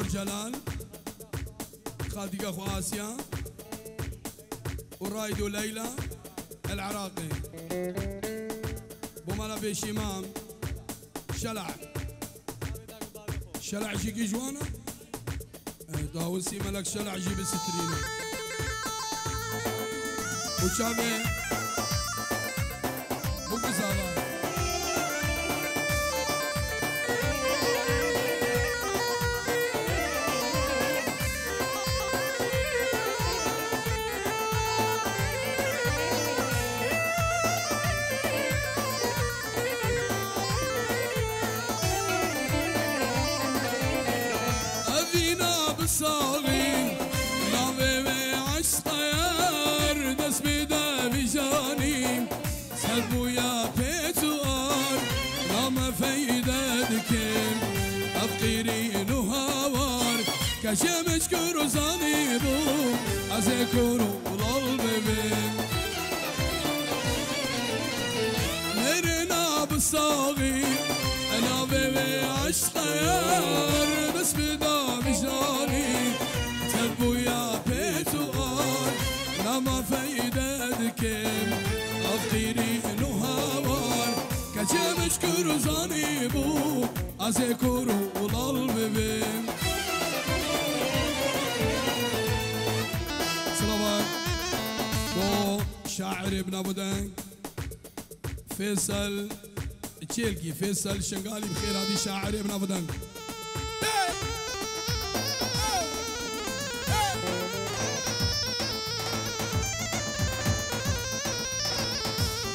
نور جلال خالتي اخو اسيا ورايد وليلى العراقي بومالا بيش امام شلع جيكي جوانا داوسي ملك شلع جيب السترينه وشابه بوكي زالا صاغي ناوي عشق يار دس بدا بجاني سلبو يا بيتوار نام فيدتكم أفقيرين وهوار كشمش كروزاني بو أزكرو للببين مرنا بالصاغي ناوي عشق يار دس بدا بجاني تلبو يا بيتوار لما فايدتكم أفقيرين وهوار كجمش كروزاني بو أذكرو للببين سلامات بو شاعر ابن أبو دنك فيصل تشيلكي فيصل شنقالي بخير هذه شاعر ابن أبو دنك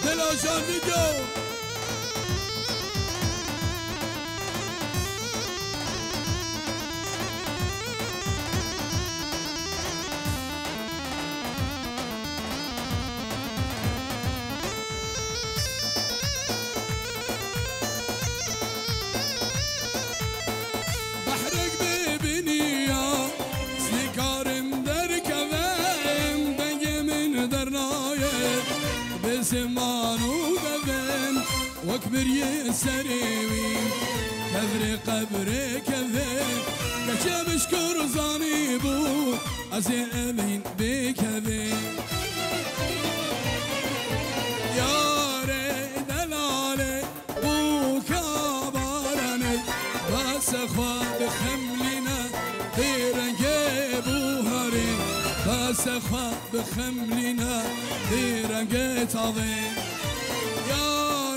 دلاشان فيديو بحرق ببنية سنكارم دركبم بنجي من درناية بزمان وقبل واكبر يسريوي كبري قبري كذب كشبش كرزاني بو ازي امين بكذب يا ري دلالي بو كابراني بس اخوة بخملنا بيرنجي بوهري بس اخوة بخملنا بيرنجي عظيم يا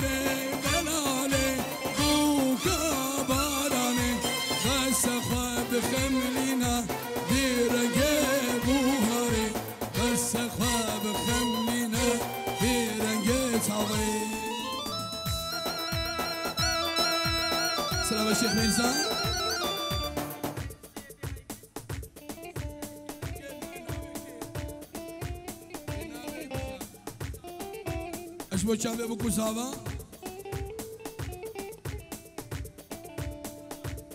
ري دلالي بو كابراني بس اخوة بخملنا بيرنجي بوهري بس اخوة بخملنا بيرنجي عظيم سلام الشيخ ميرزا اشبو شابه بكو سابا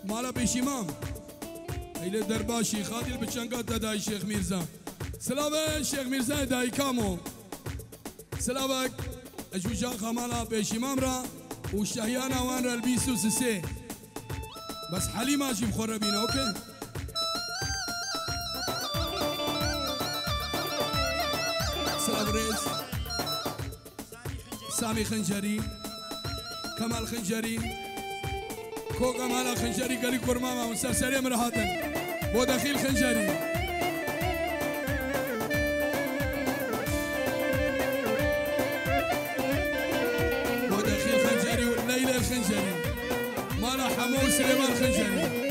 مالا بيش امام ایل درباشی خادل بچنگات دادای شیخ میرزا سلام شیخ میرزا دای کامو سلامك اجوجا خمالا بيش امام را وشهيانا وان را البيسو سسي بس حليمة جيب خربين اوكي سلام ريس سامي خنجري كمال خنجري كو كمال خنجري قالي كرماما مسرسري مرهاتن بو دخيل خنجري بو دخيل خنجري والليلة الخنجري مالا حمو سليمان خنجري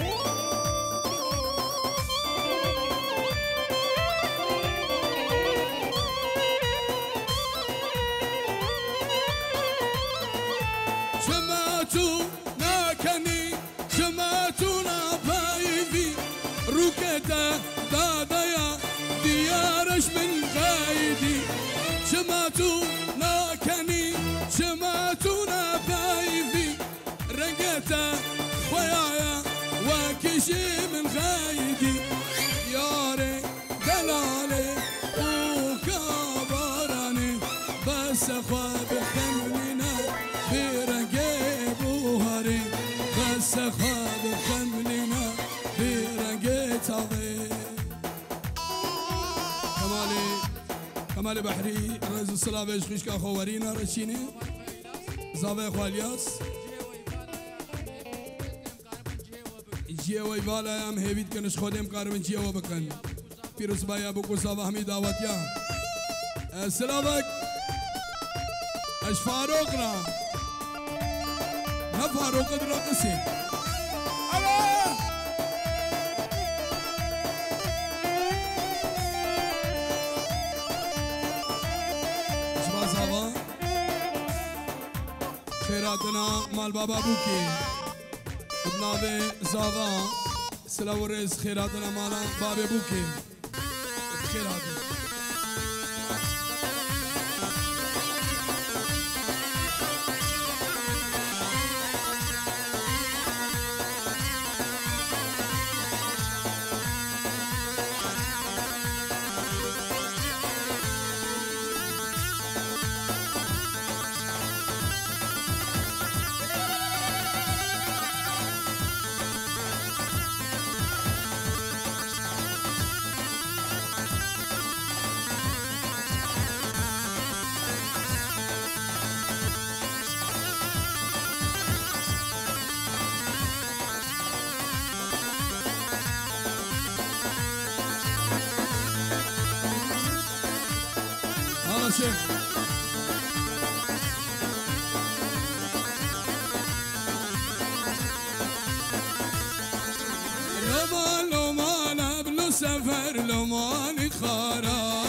ركده دادايا ديارش من غايدي شماتو ناكني شماتونا بايفي رقته ويايا وكشي من غايدي ياري دلالي وكبراني بس اخوة بخملنا برقيب وهري بس اخوة بخملنا برقيب كمال بحري رئيس الصلاة خشكا خوارينا رشيني زاوية خوالياس جيوي بالا يام هيفيد كنش خودم كارمن جيو بكن فيروز بايا بوكو صباح مي دعوتيا سلامك اش فاروقنا ها فاروق الرقصي خيراتنا مال بابا بوكي بنابي زاوا سلاوريز خيراتنا مالا بابا بوكي خيراتنا شيخ لمان ابن سفر لمان خارا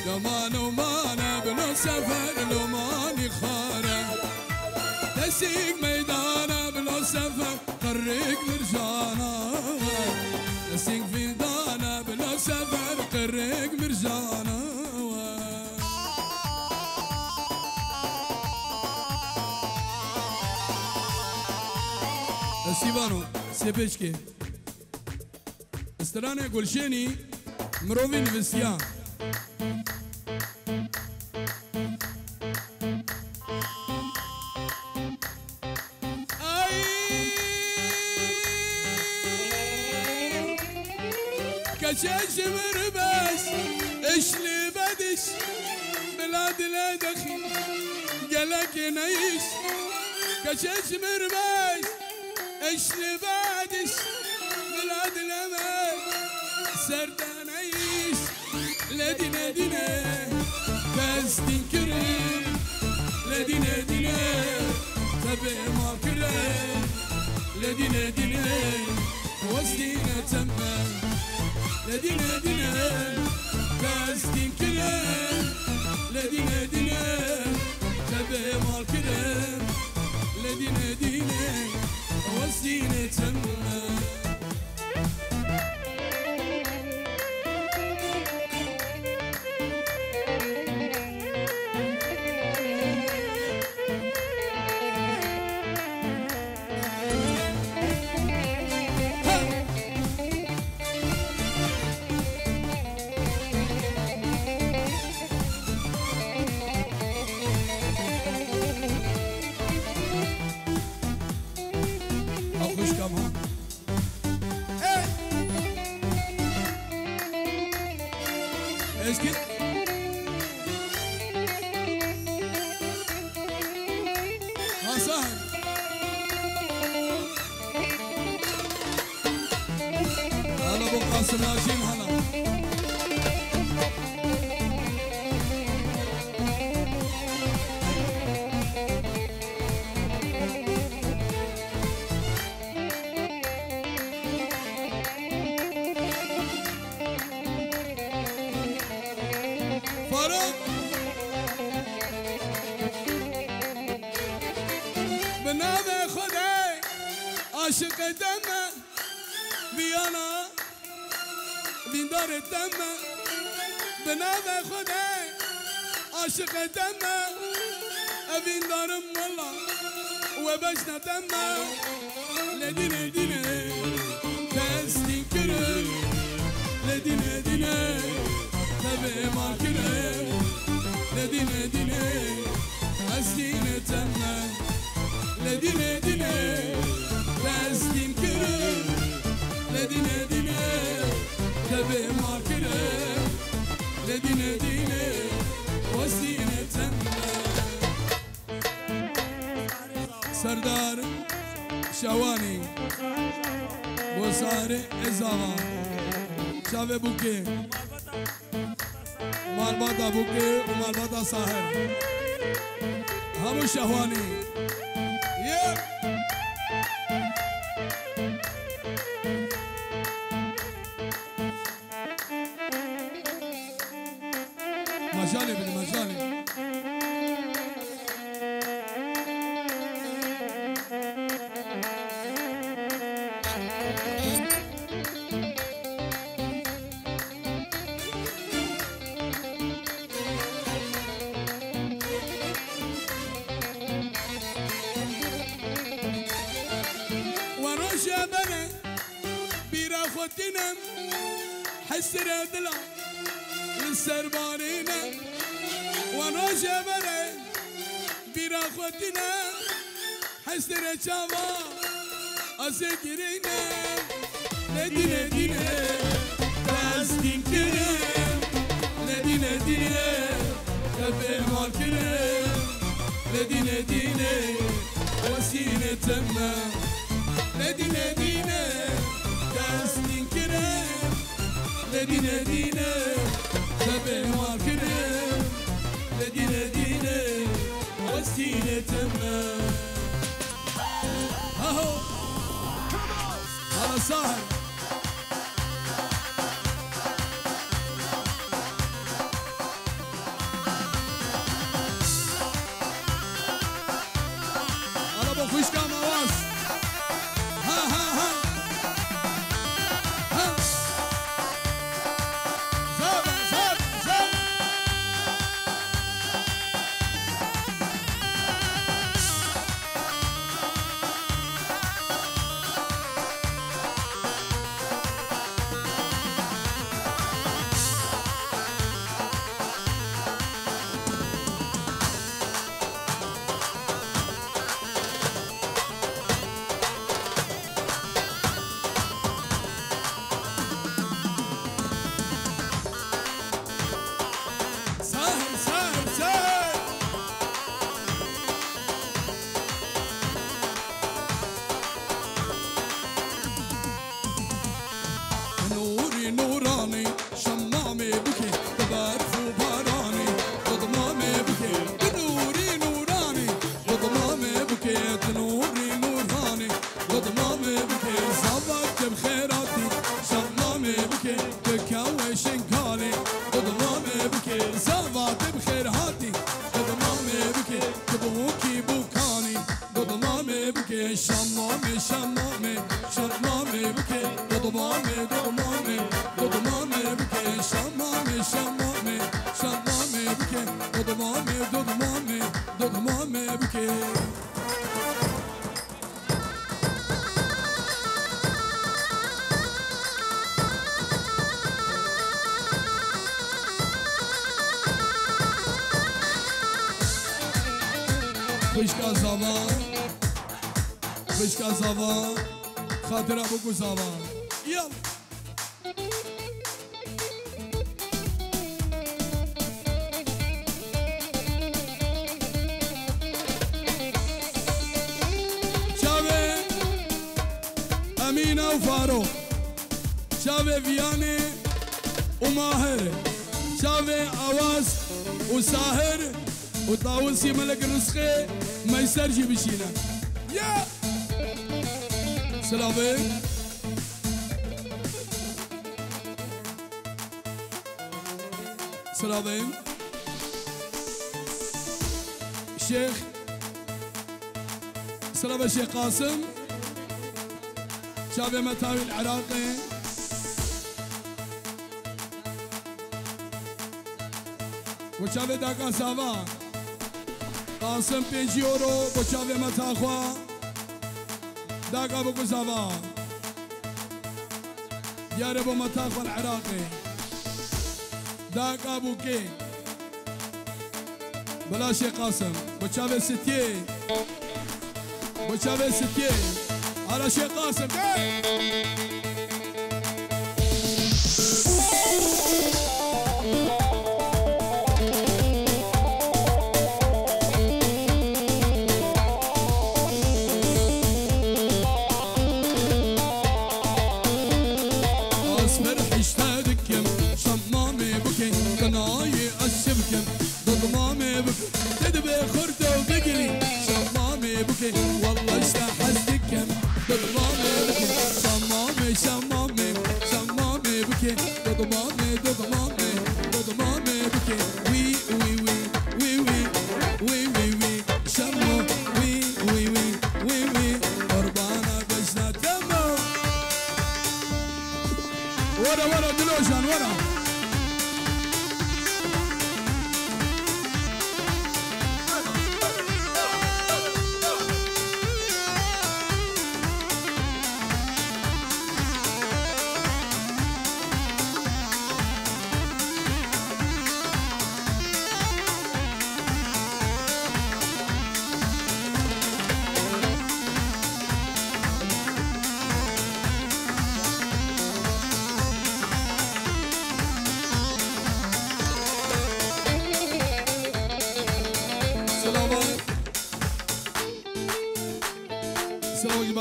لمان ابن سفر لمان خارا تسيق ميدان ابن سفر قريق مرجانا تسيق فيدان ابن سفر قريق مرجانا سيبانو سيبشكي استرانه گلشنی مروین وسیا كشاش مرباس اشلي بدش بلاد لا دخي قالك نعيش كشاش مرباس اشلي بدش بلاد الأمان سردان عيش لدينا دينا بس تنكرم لدينا دينا تبع ما كرم لدينا دينا وسدينا تمام لدينا دينا بس تنكرم لدينا دينا تبع ما كرم لدينا دينا وسدينا تمام عاشق دمه ویانا بیندار دمه به نام خدا عاشق دمه بیندارم والله و بشنا دمه لدینه دینه دستین کرم لدینه دینه تبه ما کرم لدینه دینه دستین دمه لدینه دینه دستین کرم لدینه دینه تبه ما کرم لدينا دينا وسينا تمنا سردار شواني بوساري ازاوا شاوه بوكي مالباتا بوكي ومالباتا ساهر همو شهواني مجالي بدي مجالي ورجع بنا بيرا خوتنا حسر دلا للسربانينا ورجع بنا بيرا خوتنا حسر شاما أسكرينا لدينا دينا لاستين كريم لدينا دينا كفي مال كريم لدينا دينا وسيلة تمام لدينا دينا لاستين كريم لدينا دينا كفي مال كريم لدينا دينا وسيلة تمام اهو على ساهر على ابو خوشكا مواس ها ها ها ها زاب زاب زاب نوراني شمامي بكي تبارف وباراني ضضمامي بكي تنوري نوراني ضضمامي بكي تنوري نوراني ضضمامي بكي صبرت بخيراتي شمامي بكي تكوي شنكالي ضضمامي بكي صبرت بخيراتي ضضمامي بكي تبوكي بوكاني ضضمامي بكي شمامي شمامي شمامي بكي ضضمامي ضضمامي ضضمامي بكي شمامي شمامي شمامي بكي ضضمامي ضضمامي ضضمامي بكي خوشکا زبان خوشکا زبان خاطر ابو زبان يلا شابه امينه وفاروق شابه فياني وماهر شابه عواز وساهر وطاووسي ملك النسخه ما يسرجي بشينا يا سلامي سلامي شيخ سلام الشيخ قاسم شابه متاوي العراقي وشابه داكا سافا قاسم 5 يورو وشابه متاخوا داكا بوكو سافا يا ربو متاخوا العراقي داكا بوكي بلا شيخ قاسم وشابه ستيه وشابه ستيه على شيخ قاسم الشبكة ضمامي بك تدبي خرطة وبقلي شمامي بك والله اشتحستك ضمامي بك شمامي شمامي شمامي بك ضمامي ضمامي ضمامي بك وي وي وي وي وي وي وي وي شمو وي وي وي وي وي قربانة بشنا تمو ورا ورا دلوشان ورا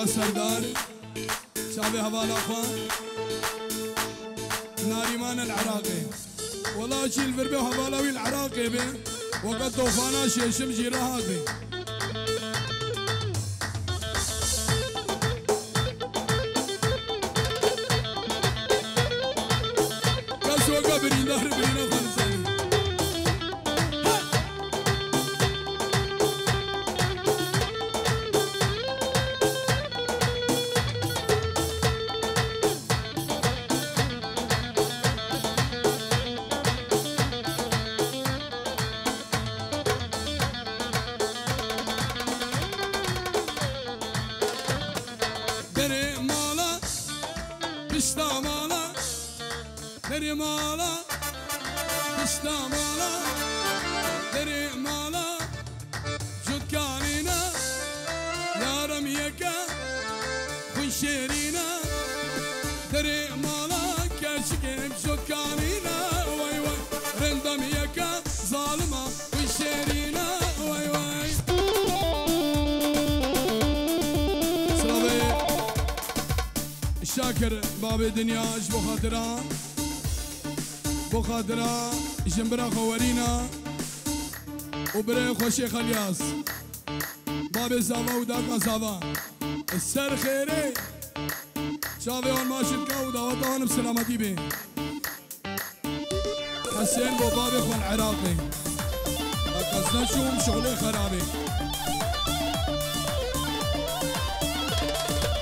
سردار شعبي هوالا خوان ناريمان العراقي والله شي الفربي وهوالاوي العراقي بي وقد طوفانا شيشم جيرها بي كسوة قبرين دهر برينا خلصاني دري مالا تشتا مالا دري مالا جود كانينا يا رميكا خوي شيرينا دري مالا كاشكيك جود كانينا واي واي رندم يكا ظالمة خوي شيرينا واي واي سلامي الشاكر بابي دنيا اجبو خاطرها بخاطرة جنبرا خوارينا وبري خوشي خلياس بابي زاوا وداكا زاوا السر خيري شافي والماشي الكودا وطان بسلامتي بي حسين بو بابي خو العراقي اكسنا شوم شغلي خرابي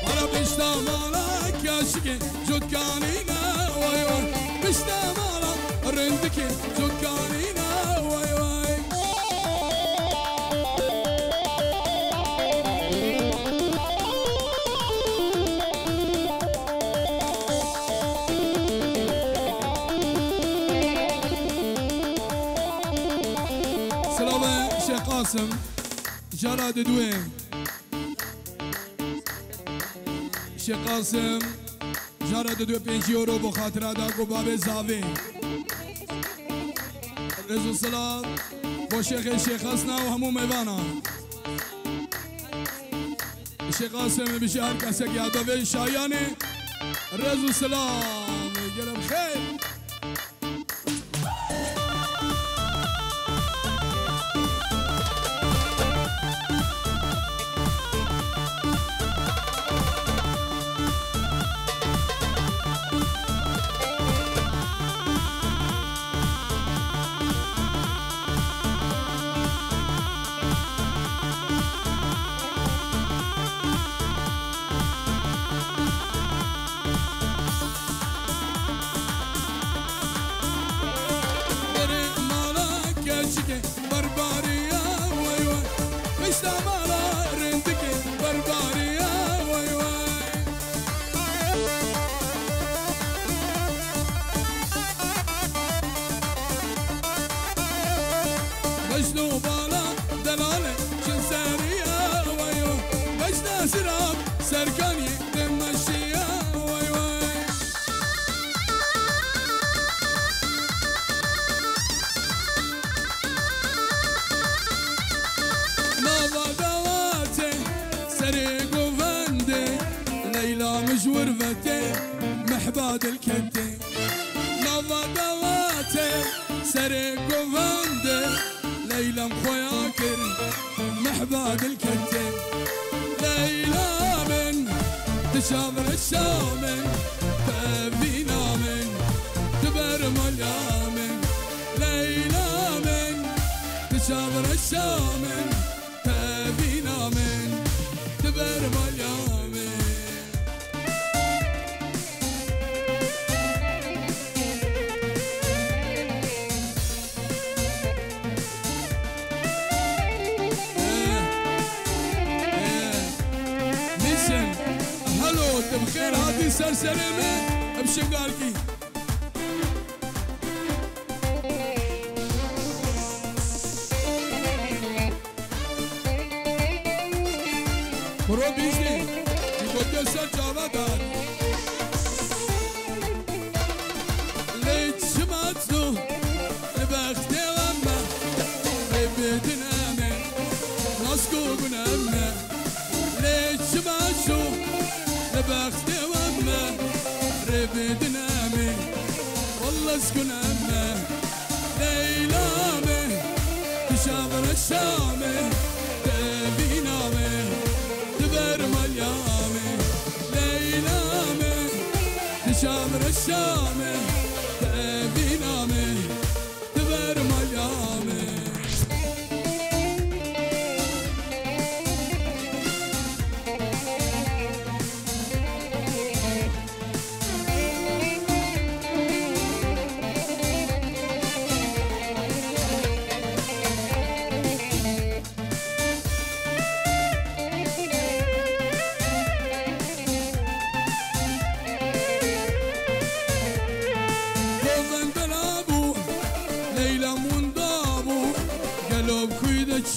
وانا بشتا مالك كاشكي جود كانينا واي واي بشتا مالك رندكي جود كانينا واي واي سلامة شيخ قاسم جراد دوين شيخ قاسم جراد دو 5 يورو بخاطر داكو بابي زافي رزو سلام بو شيخ الشيخ حسنا وهمو ميوانا الشيخ قاسم بشهر كاسك يادوي شاياني رزو سلام يقرب خير برباريا واي واي مشتا مالا رندكي برباريا واي واي مجنو بالا دلالة شنساريا واي واي مجنا سراب سركاني دمشيا واي واي مجورفتي محباد الكتي نظى دواتي سرق قوانده ليلى مخويا كرم محباد الكتين ليلى من تشاور الشامن تبينا من تبرم اليامن ليلى من تشاور الشامن تبينا من تبرم اليامن بخير هادي سرسرمه بشنقالكي برو بيزني يقول سجابة دار ليت شماتو لبختي وما ربيتنا من ناسكو قنامنا ليت شماتو لبختي وما ربيتنا من والله اسكن أما ليلى من تشاور الشامي تبينا من تبرم اليامي ليلى من تشاور الشامي تبينا من تبرم اليامي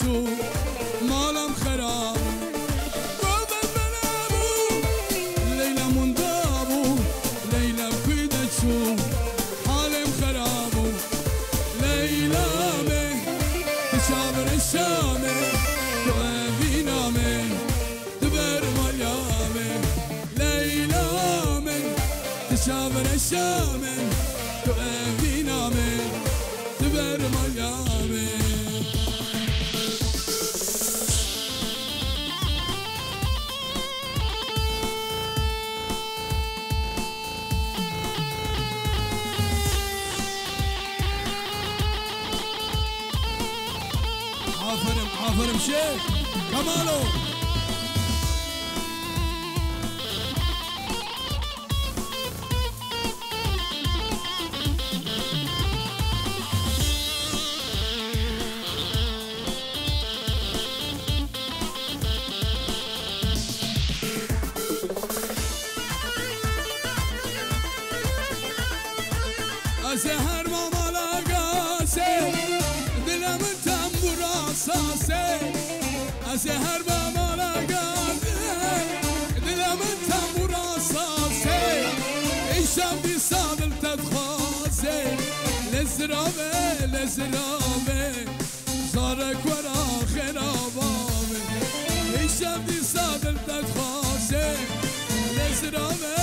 شو مالم خراب قوبن بلابو ليلى مندابو ليلى بكيدة شو حالم خرابو ليلى من تشاور الشامي توابينا من تبرم اليامي ليلى من تشاور الشامي توابينا من تبرم اليامي عافر مشيت كمالو أسهر ماما لقاسي دلم تنبور أساسي أسهر ماما لقاسي دلم تنبور أساسي إيشام دي صادل تدخاسي لزرابي لزرابي صارك ورا خرابامي إيشام دي صادل تدخاسي لزرابي